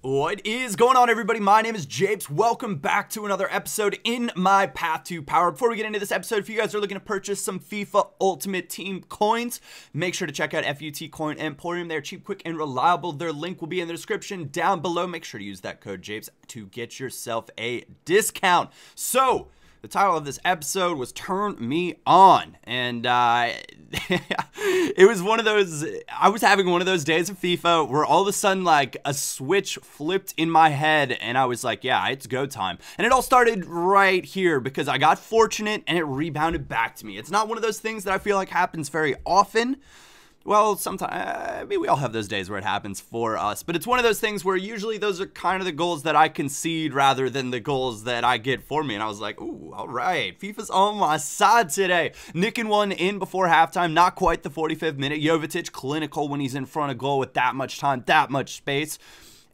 What is going on, everybody? My name is Japes. Welcome back to another episode in my path to power. Before we get into this episode, if you guys are looking to purchase some FIFA Ultimate Team coins, make sure to check out FUT Coin Emporium. They're cheap, quick, and reliable. Their link will be in the description down below. Make sure to use that code Japes to get yourself a discount. So, the title of this episode was Turn Me On, and it was one of those, I was having one of those days of FIFA where all of a sudden, like, a switch flipped in my head, and I was like, yeah, it's go time. And it all started right here because I got fortunate and it rebounded back to me. It's not one of those things that I feel like happens very often. Well, sometimes, I mean, we all have those days where it happens for us, but it's one of those things where usually those are kind of the goals that I concede rather than the goals that I get for me, and I was like, ooh, all right, FIFA's on my side today. Nicking one in before halftime, not quite the 45th minute. Jovetic, clinical when he's in front of goal with that much time, that much space.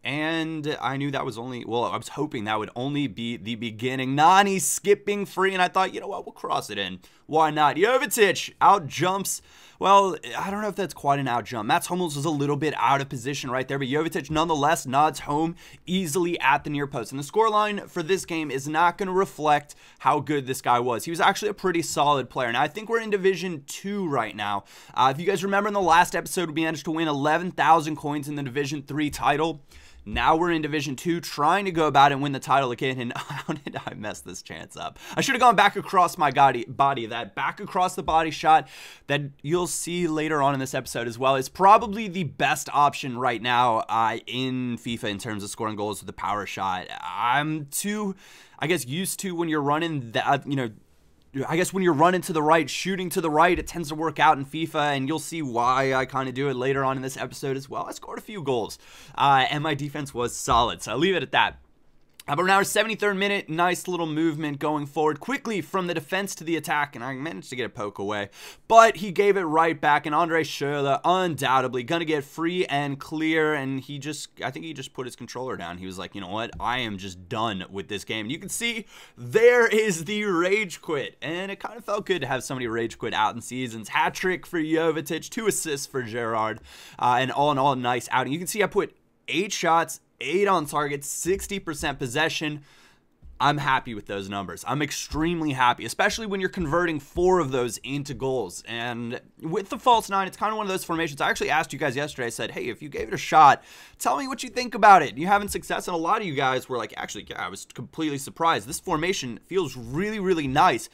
And I knew that was only, well, I was hoping that would only be the beginning. Nani skipping free, and I thought, you know what, we'll cross it in. Why not? Jovetic out jumps. Well, I don't know if that's quite an out jump. Mats Hummels was a little bit out of position right there, but Jovetic nonetheless nods home easily at the near post. And the scoreline for this game is not going to reflect how good this guy was. He was actually a pretty solid player. Now, I think we're in Division 2 right now. If you guys remember in the last episode, we managed to win 11,000 coins in the Division 3 title. Now we're in Division 2 trying to go about it and win the title again, and how did I mess this chance up? I should have gone back across my body. That back across the body shot that you'll see later on in this episode as well is probably the best option right now in FIFA in terms of scoring goals with the power shot. I'm too, I guess, used to when you're running that, you know, I guess when you're running to the right, shooting to the right, it tends to work out in FIFA, and you'll see why I kind of do it later on in this episode as well. I scored a few goals, and my defense was solid, so I'll leave it at that. About our 73rd minute, nice little movement going forward quickly from the defense to the attack, and I managed to get a poke away, but he gave it right back, and Andre Schürrle undoubtedly gonna get free and clear, and I think he just put his controller down. He was like, you know what, I am just done with this game. And you can see there is the rage quit, and it kind of felt good to have somebody rage quit out in seasons. Hat trick for Jovetic, 2 assists for Gerrard, and all in all, nice outing. You can see I put 8 shots, 8 on target, 60% possession. I'm happy with those numbers. I'm extremely happy, especially when you're converting 4 of those into goals. And with the false 9, it's kind of one of those formations. I actually asked you guys yesterday, I said, hey, if you gave it a shot, tell me what you think about it. You having success? And a lot of you guys were like, actually, yeah, I was completely surprised. This formation feels really, really nice.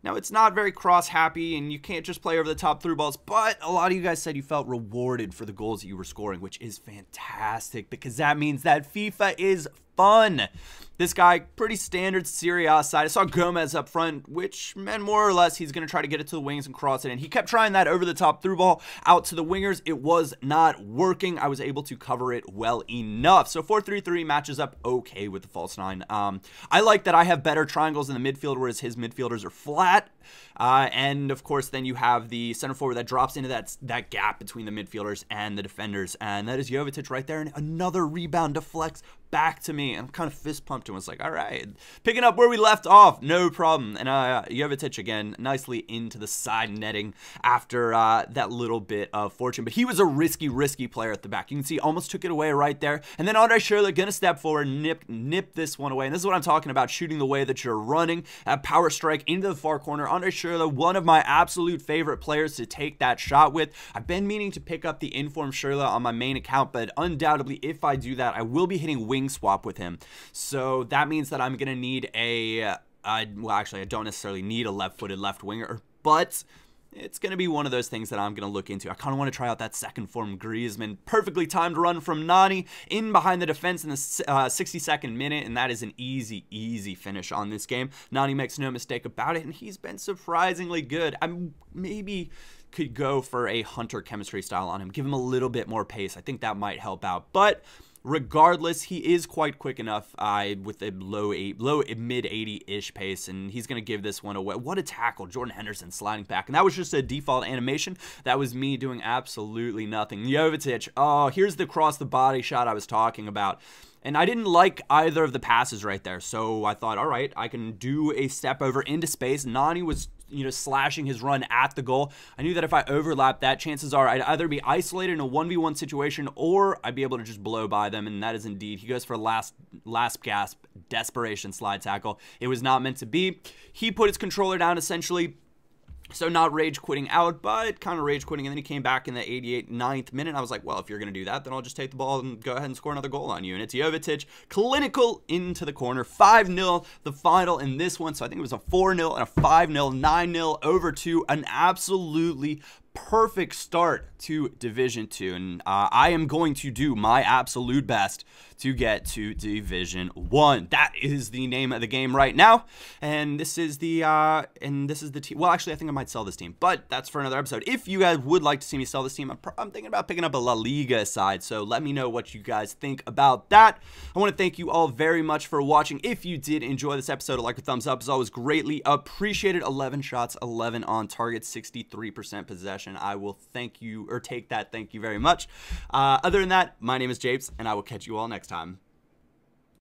Now, it's not very cross-happy, and you can't just play over the top through balls, but a lot of you guys said you felt rewarded for the goals that you were scoring, which is fantastic, because that means that FIFA is fun. This guy, pretty standard Serie A side. I saw Gomez up front, which meant more or less he's going to try to get it to the wings and cross it in. He kept trying that over-the-top through ball out to the wingers. It was not working. I was able to cover it well enough. So 4-3-3 matches up okay with the false 9. I like that I have better triangles in the midfield, whereas his midfielders are flat. And, of course, then you have the center forward that drops into that gap between the midfielders and the defenders. And that is Jovetic right there. And another rebound deflects back to me. And I'm kind of fist pumped and was like, all right, picking up where we left off, no problem. And Jovetic again nicely into the side netting after that little bit of fortune. But he was a risky player at the back. You can see almost took it away right there. And then Andre Schürrle gonna step forward, nip this one away. And this is what I'm talking about, shooting the way that you're running. A power strike into the far corner. Andre Schürrle, one of my absolute favorite players to take that shot with. I've been meaning to pick up the inform Schürrle on my main account, but undoubtedly if I do that, I will be hitting wing swap with him. So that means that I'm going to need well, actually, I don't necessarily need a left-footed left winger, but it's going to be one of those things that I'm going to look into. I kind of want to try out that second form Griezmann. Perfectly timed run from Nani in behind the defense in the 62nd minute, and that is an easy finish on this game. Nani makes no mistake about it, and he's been surprisingly good. I maybe could go for a Hunter chemistry style on him, give him a little bit more pace. I think that might help out, but regardless, he is quite quick enough with a low mid 80-ish pace, and he's going to give this one away. What a tackle. Jordan Henderson sliding back, and that was just a default animation. That was me doing absolutely nothing. Jovetic, oh, here's the cross the body shot I was talking about. And I didn't like either of the passes right there, so I thought, all right, I can do a step over into space. Nani was slashing his run at the goal. I knew that if I overlapped that, chances are I'd either be isolated in a 1v1 situation or I'd be able to just blow by them, and that is indeed. He goes for last gasp desperation slide tackle. It was not meant to be. He put his controller down essentially. So not rage quitting out, but kind of rage quitting. And then he came back in the 89th minute. I was like, well, if you're going to do that, then I'll just take the ball and go ahead and score another goal on you. And it's Jovetic, clinical into the corner. 5-0, the final in this one. So I think it was a 4-0 and a 5-0, 9-0 over 2. An absolutely perfect start to Division 2. And I am going to do my absolute best to get to Division 1. That is the name of the game right now. And this is the team. Well, actually, I think I might sell this team, but that's for another episode. If you guys would like to see me sell this team, I'm thinking about picking up a La Liga side. So let me know what you guys think about that. I want to thank you all very much for watching. If you did enjoy this episode, a like or thumbs up is always greatly appreciated. 11 shots, 11 on target, 63% possession. I will thank you, or take that. Thank you very much. Other than that, my name is Japes, and I will catch you all next time.